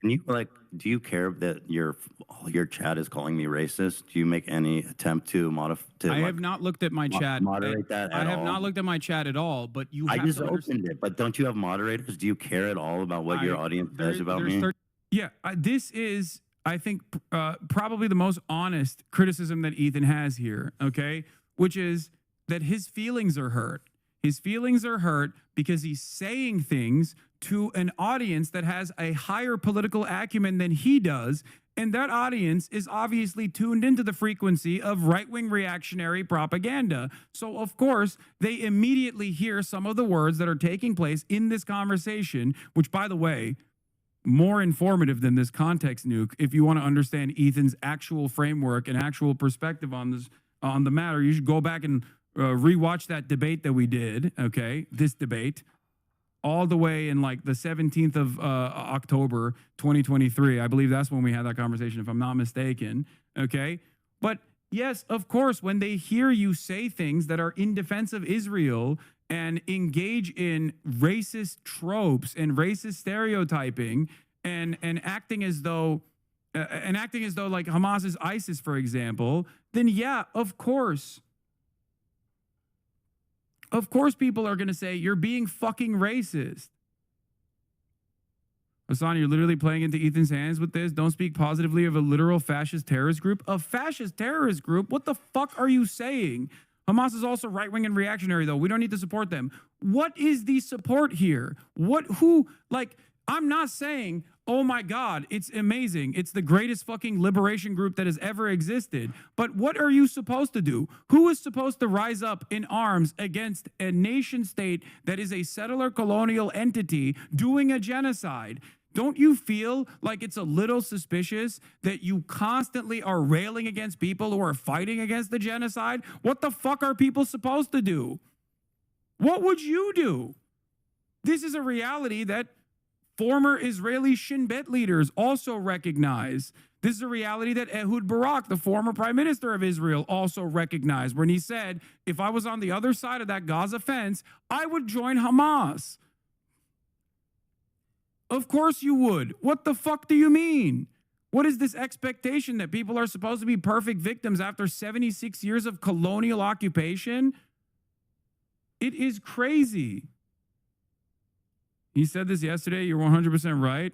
Can you do you care that your chat is calling me racist? Do you make any attempt to I have not looked at my chat. moderate that at all? I have not looked at my chat at all, but you I have just to opened it, but don't you have moderators? Do you care at all about what your audience says about me? Yeah, this is, I think, probably the most honest criticism that Ethan has here, okay? Which is that his feelings are hurt. His feelings are hurt because he's saying things to an audience that has a higher political acumen than he does. And that audience is obviously tuned into the frequency of right-wing reactionary propaganda. So, of course, they immediately hear some of the words that are taking place in this conversation, which, by the way, more informative than this context nuke, if you want to understand Ethan's actual framework and actual perspective on this, on the matter, you should go back and rewatch that debate that we did, okay? This debate, all the way in like the 17th of October, 2023. I believe that's when we had that conversation, if I'm not mistaken, okay? But yes, of course, when they hear you say things that are in defense of Israel and engage in racist tropes and racist stereotyping and acting as though like Hamas is ISIS, for example, then yeah, of course people are going to say you're being fucking racist. Hassan, you're literally playing into Ethan's hands with this. Don't speak positively of a literal fascist terrorist group. A fascist terrorist group? What the fuck are you saying? Hamas is also right-wing and reactionary, though. We don't need to support them. What is the support here? I'm not saying, oh my God, it's amazing. It's the greatest fucking liberation group that has ever existed. But what are you supposed to do? Who is supposed to rise up in arms against a nation state that is a settler colonial entity doing a genocide? Don't you feel like it's a little suspicious that you constantly are railing against people who are fighting against the genocide? What the fuck are people supposed to do? What would you do? This is a reality that former Israeli Shin Bet leaders also recognize. This is a reality that Ehud Barak, the former prime minister of Israel, also recognized when he said, if I was on the other side of that Gaza fence, I would join Hamas. Of course you would. What the fuck do you mean? What is this expectation that people are supposed to be perfect victims after 76 years of colonial occupation? It is crazy. He said this yesterday. You're 100% right.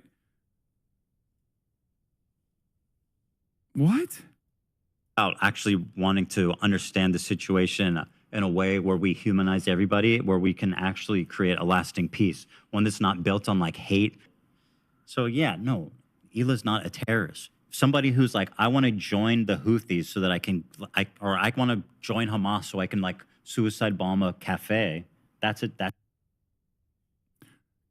What? About actually wanting to understand the situation in a way where we humanize everybody, where we can actually create a lasting peace, one that's not built on like hate. So yeah, no, Hila's not a terrorist. Somebody who's like, I want to join the Houthis so that I want to join Hamas so I can like suicide bomb a cafe. That's it.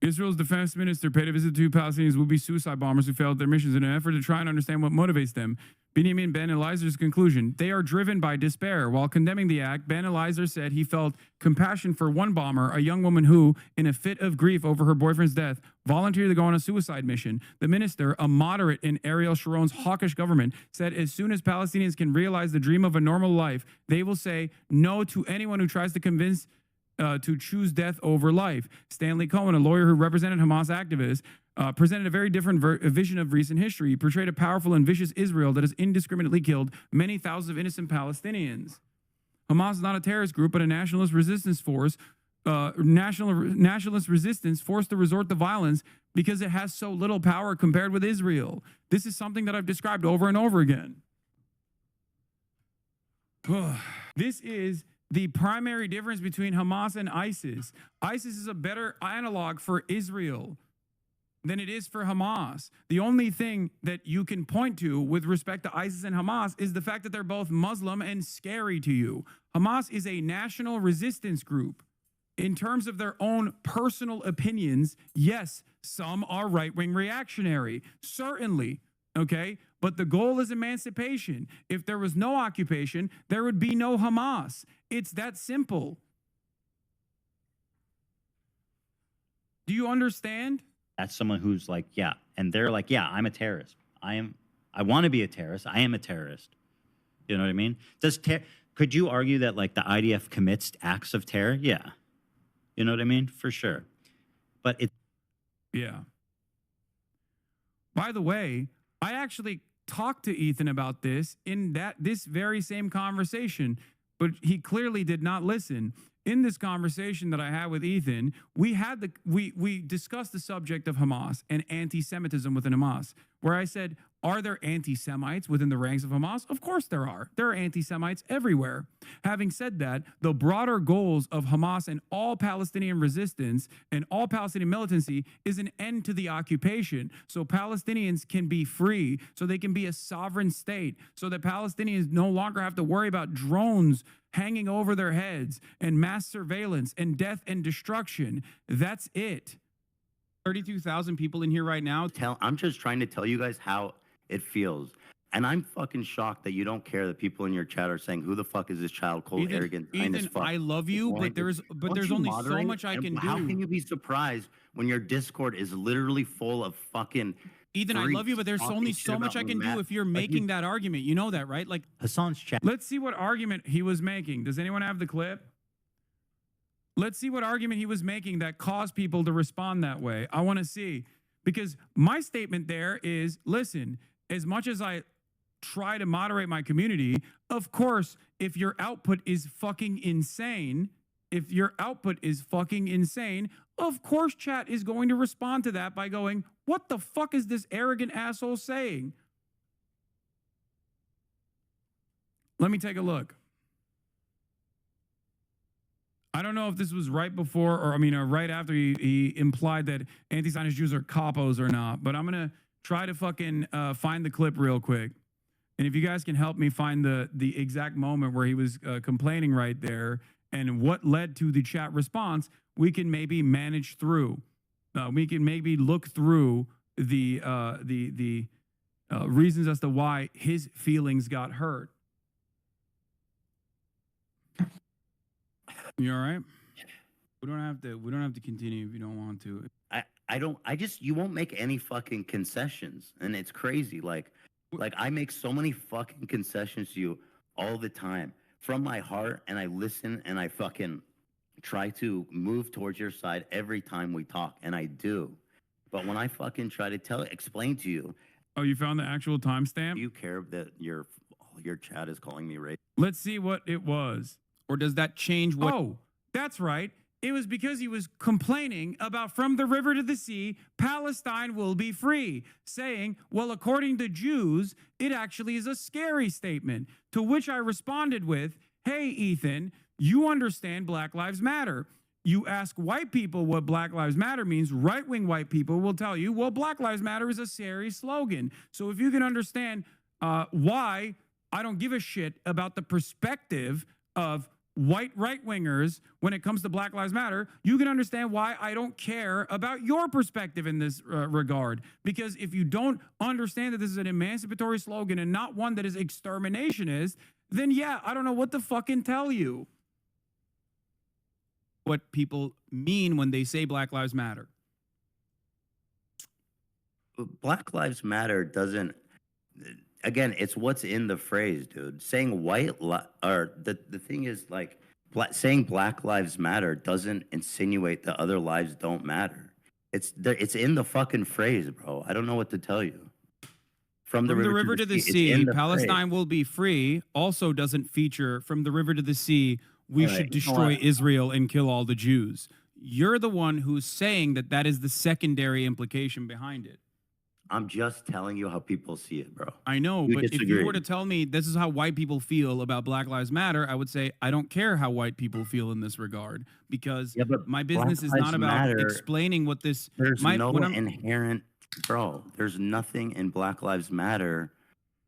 Israel's defense minister paid a visit to Palestinians would-be suicide bombers who failed their missions in an effort to try and understand what motivates them. Benjamin Ben Elizer's conclusion: they are driven by despair. While condemning the act, Ben Elizer said he felt compassion for one bomber, a young woman who, in a fit of grief over her boyfriend's death, volunteered to go on a suicide mission. The minister, a moderate in Ariel Sharon's hawkish government, said as soon as Palestinians can realize the dream of a normal life, they will say no to anyone who tries to convince to choose death over life. Stanley Cohen, a lawyer who represented Hamas activists, presented a very different vision of recent history. He portrayed a powerful and vicious Israel that has indiscriminately killed many thousands of innocent Palestinians. Hamas is not a terrorist group, but a nationalist resistance force. Nationalist resistance forced to resort to violence because it has so little power compared with Israel. This is something that I've described over and over again. This is the primary difference between Hamas and ISIS. ISIS is a better analog for Israel than it is for Hamas. The only thing that you can point to with respect to ISIS and Hamas is the fact that they're both Muslim and scary to you. Hamas is a national resistance group. In terms of their own personal opinions, yes, some are right-wing reactionary, certainly, okay? But the goal is emancipation. If there was no occupation, there would be no Hamas. It's that simple. Do you understand? That's someone who's like, yeah. And they're like, yeah, I'm a terrorist. I want to be a terrorist. I am a terrorist. You know what I mean? Could you argue that like the IDF commits acts of terror? Yeah. You know what I mean? For sure. But yeah. By the way, I actually talked to Ethan about this in this very same conversation, but he clearly did not listen. In this conversation that I had with Ethan, we discussed the subject of Hamas and anti-Semitism within Hamas, where I said, are there anti-Semites within the ranks of Hamas? Of course there are. There are anti-Semites everywhere. Having said that, the broader goals of Hamas and all Palestinian resistance and all Palestinian militancy is an end to the occupation. So Palestinians can be free, so they can be a sovereign state, so that Palestinians no longer have to worry about drones hanging over their heads and mass surveillance and death and destruction. That's it. 32,000 people in here right now. I'm just trying to tell you guys how it feels. And I'm fucking shocked that you don't care that people in your chat are saying, who the fuck is this child, cold, arrogant, kind as Ethan, fuck. I love you, but there's only so much I can do. How can you be surprised when your Discord is literally full of fucking Ethan, I love you, but there's only so much I can do if you're making that argument. You know that, right? Like Hassan's chat. Let's see what argument he was making. Does anyone have the clip? Let's see what argument he was making that caused people to respond that way. I want to see. Because my statement there is, listen, as much as I try to moderate my community, of course, if your output is fucking insane, of course chat is going to respond to that by going, what the fuck is this arrogant asshole saying? Let me take a look. I don't know if this was right before or right after he implied that anti-Zionist Jews are capos or not, but I'm going to try to fucking find the clip real quick. And if you guys can help me find the exact moment where he was complaining right there and what led to the chat response, we can maybe manage through. We can maybe look through the reasons as to why his feelings got hurt. You all right? We don't have to continue if you don't want to. You won't make any fucking concessions, and it's crazy. Like I make so many fucking concessions to you all the time from my heart, and I listen and I fucking try to move towards your side every time we talk, and I do. But when I fucking try to explain to you. Oh, you found the actual timestamp? Do you care that your chat is calling me racist? Let's see what it was. Or does that change what? Oh, that's right. It was because he was complaining about from the river to the sea, Palestine will be free, saying, well, according to Jews, it actually is a scary statement. To which I responded with, hey, Ethan, you understand Black Lives Matter. You ask white people what Black Lives Matter means, right-wing white people will tell you, well, Black Lives Matter is a scary slogan. So if you can understand why I don't give a shit about the perspective of white right-wingers when it comes to Black Lives Matter, you can understand why I don't care about your perspective in this regard. Because if you don't understand that this is an emancipatory slogan and not one that is exterminationist, then yeah, I don't know what to fucking tell you. What people mean when they say Black Lives Matter. Black Lives Matter doesn't... Again, it's what's in the phrase, dude. Saying the thing is, like, saying Black Lives Matter doesn't insinuate that other lives don't matter. It's in the fucking phrase, bro. I don't know what to tell you. From the river to the sea, Palestine will be free. Also doesn't feature from the river to the sea. We should destroy Israel and kill all the Jews. You're the one who's saying that is the secondary implication behind it. I'm just telling you how people see it, bro. I know, but if you were to tell me this is how white people feel about Black Lives Matter, I would say I don't care how white people feel in this regard, because my business is not about explaining what this... There's no inherent... Bro, there's nothing in Black Lives Matter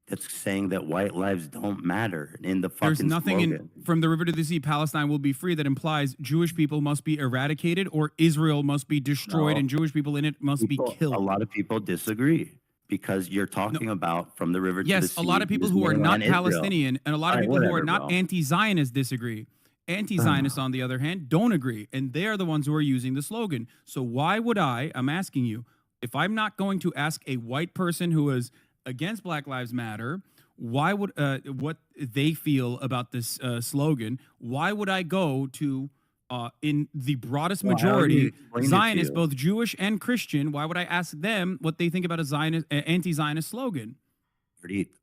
that's saying that white lives don't matter in the fucking There's nothing slogan. in From the River to the Sea, Palestine will be free that implies Jewish people must be eradicated or Israel must be destroyed and Jewish people in it must be killed. A lot of people disagree because you're talking about from the river to the sea. Yes, a lot of people who are not Palestinian and a lot of people who are not anti-Zionist disagree. Anti-Zionists, on the other hand, don't agree. And they are the ones who are using the slogan. So why would I'm asking you, if I'm not going to ask a white person who is against Black Lives Matter, why would what they feel about this slogan? Why would I go to in the broadest Well, I already majority, explained it to Zionists, you. both Jewish and Christian. Why would I ask them what they think about a Zionist, anti-Zionist slogan?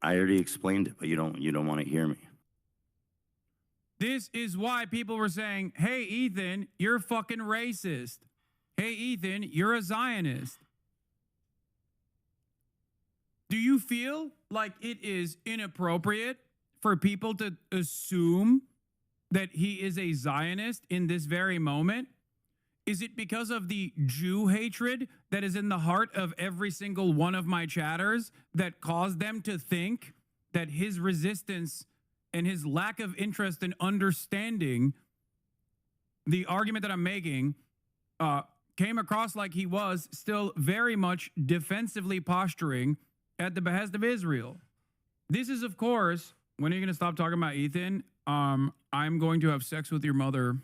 I already explained it, but you don't want to hear me. This is why people were saying, hey, Ethan, you're fucking racist. Hey, Ethan, you're a Zionist. Do you feel like it is inappropriate for people to assume that he is a Zionist in this very moment? Is it because of the Jew hatred that is in the heart of every single one of my chatters that caused them to think that his resistance and his lack of interest in understanding the argument that I'm making came across like he was still very much defensively posturing at the behest of Israel? This is, of course, when are you going to stop talking about Ethan? I'm going to have sex with your mother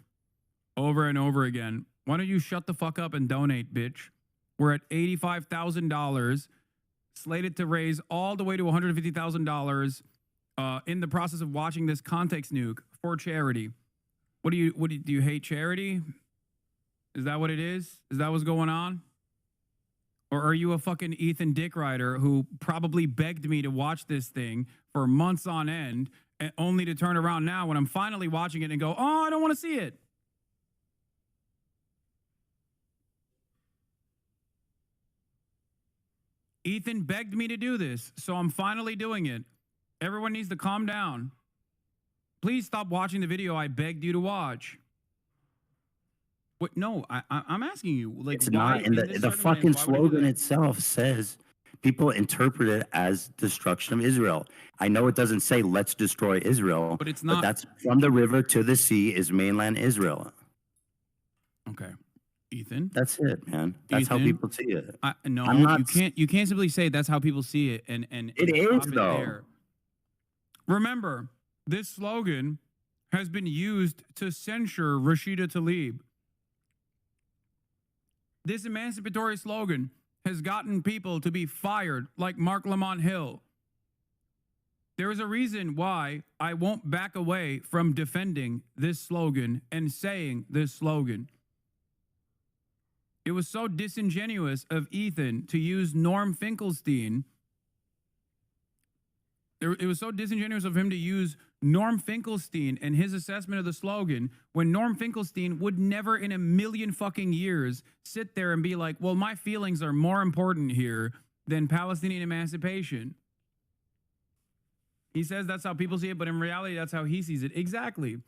over and over again. Why don't you shut the fuck up and donate, bitch? We're at $85,000, slated to raise all the way to $150,000 in the process of watching this Context Nuke for charity. Do you hate charity? Is that what it is? Is that what's going on? Or are you a fucking Ethan Dick Rider who probably begged me to watch this thing for months on end, and only to turn around now when I'm finally watching it and go, oh, I don't want to see it? Ethan begged me to do this, so I'm finally doing it. Everyone needs to calm down. Please stop watching the video I begged you to watch. What? No, I'm asking you. Like, It's why not. And in this the circumstance, fucking why would you do slogan that? itself says people interpret it as destruction of Israel. I know it doesn't say let's destroy Israel, But it's but not. that's from the river to the sea is mainland Israel. Okay, Ethan. That's it, man. That's how Ethan, people see it. No, I'm not you can't simply say that's how people see it and It is, stop it though. there. Remember, this slogan has been used to censure Rashida Tlaib. This emancipatory slogan has gotten people to be fired like Mark Lamont Hill. There is a reason why I won't back away from defending this slogan and saying this slogan. It was so disingenuous of Ethan to use Norm Finkelstein. It was so disingenuous of him to use Norm Finkelstein and his assessment of the slogan when Norm Finkelstein would never in a million fucking years sit there and be like, well, my feelings are more important here than Palestinian emancipation. He says that's how people see it, but in reality, that's how he sees it. Exactly.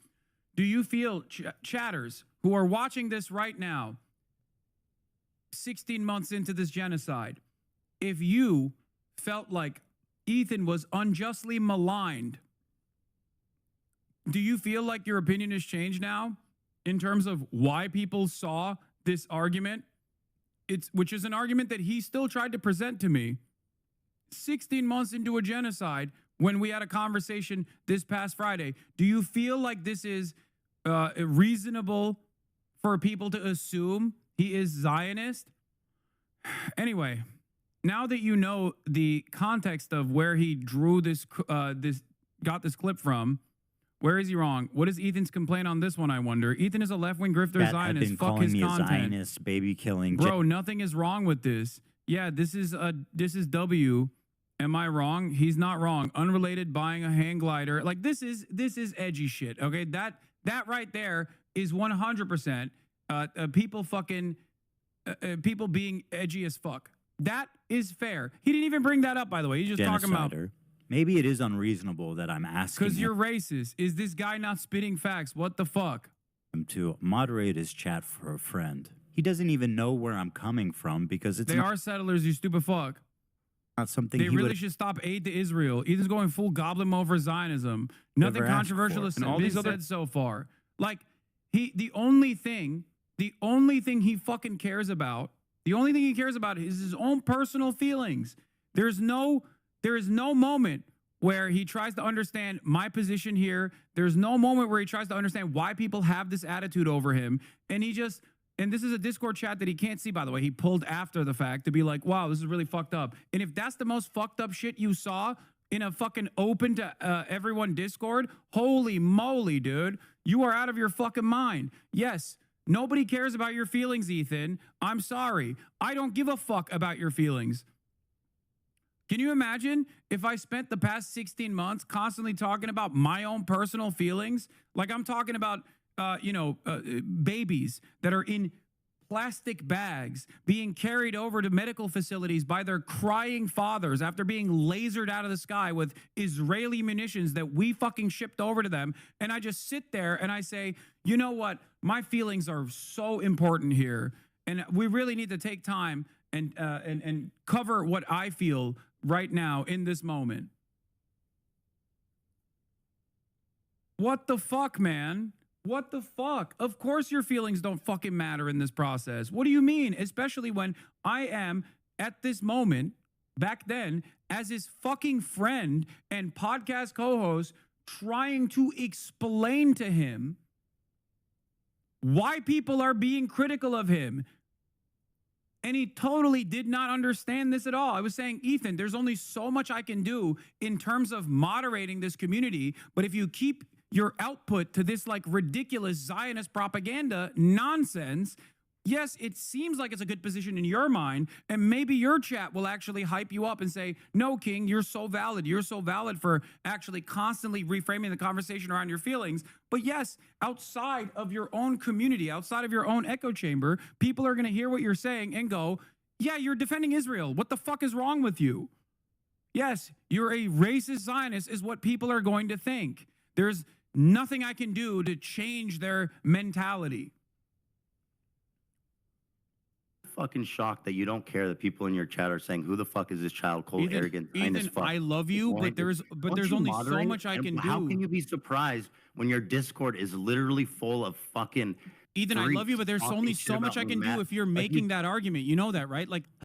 Do you feel, chatters who are watching this right now, 16 months into this genocide, if you felt like Ethan was unjustly maligned, do you feel like your opinion has changed now in terms of why people saw this argument? Which is an argument that he still tried to present to me 16 months into a genocide when we had a conversation this past Friday. Do you feel like this is reasonable for people to assume he is Zionist? Anyway, now that you know the context of where he drew got this clip from, where is he wrong? What is Ethan's complaint on this one, I wonder? Ethan is a left-wing grifter That have Zionist. been Fuck calling his me a content. Zionist, baby killing. Bro, nothing is wrong with this. Yeah, this is W. Am I wrong? He's not wrong. Unrelated buying a hang glider. Like this is edgy shit. Okay, that right there is 100% people fucking people being edgy as fuck. That is fair. He didn't even bring that up, by the way. He's just talking about Maybe it is unreasonable that I'm asking because you're racist. Is this guy not spitting facts? What the fuck? him to moderate his chat for a friend. He doesn't even know where I'm coming from because it's They are settlers, you stupid fuck. not something They he really would should stop aid to Israel. Ethan's going full goblin mode for Zionism. Nothing Never asked controversial for. has And been all these other- said so far. Like the only thing he fucking cares about, is his own personal feelings. There is no moment where he tries to understand my position here. There's no moment where he tries to understand why people have this attitude over him. And and this is a Discord chat that he can't see, by the way. He pulled after the fact to be like, wow, this is really fucked up. And if that's the most fucked up shit you saw in a fucking open to everyone Discord, holy moly, dude. You are out of your fucking mind. Yes, nobody cares about your feelings, Ethan. I'm sorry. I don't give a fuck about your feelings. Can you imagine if I spent the past 16 months constantly talking about my own personal feelings? Like I'm talking about, babies that are in plastic bags being carried over to medical facilities by their crying fathers after being lasered out of the sky with Israeli munitions that we fucking shipped over to them. And I just sit there and I say, you know what? My feelings are so important here. And we really need to take time and cover what I feel right now in this moment. What the fuck, man? What the fuck? Of course your feelings don't fucking matter in this process. What do you mean? Especially when I am at this moment, back then, as his fucking friend and podcast co-host, trying to explain to him why people are being critical of him. And he totally did not understand this at all. I was saying, Ethan, there's only so much I can do in terms of moderating this community. But if you keep your output to this like ridiculous Zionist propaganda nonsense, yes, it seems like it's a good position in your mind. And maybe your chat will actually hype you up and say, no, King, you're so valid. You're so valid for actually constantly reframing the conversation around your feelings. But yes, outside of your own community, outside of your own echo chamber, people are going to hear what you're saying and go, yeah, you're defending Israel. What the fuck is wrong with you? Yes, you're a racist Zionist is what people are going to think. There's nothing I can do to change their mentality. Fucking shocked that you don't care that people in your chat are saying, who the fuck is this child, cold, arrogant, Ethan, fuck? I love you, but there's only so much I can do. How can you be surprised when your Discord is literally full of fucking Ethan, I love you, but there's only so much I can do if you're making that argument. You know that, right? Like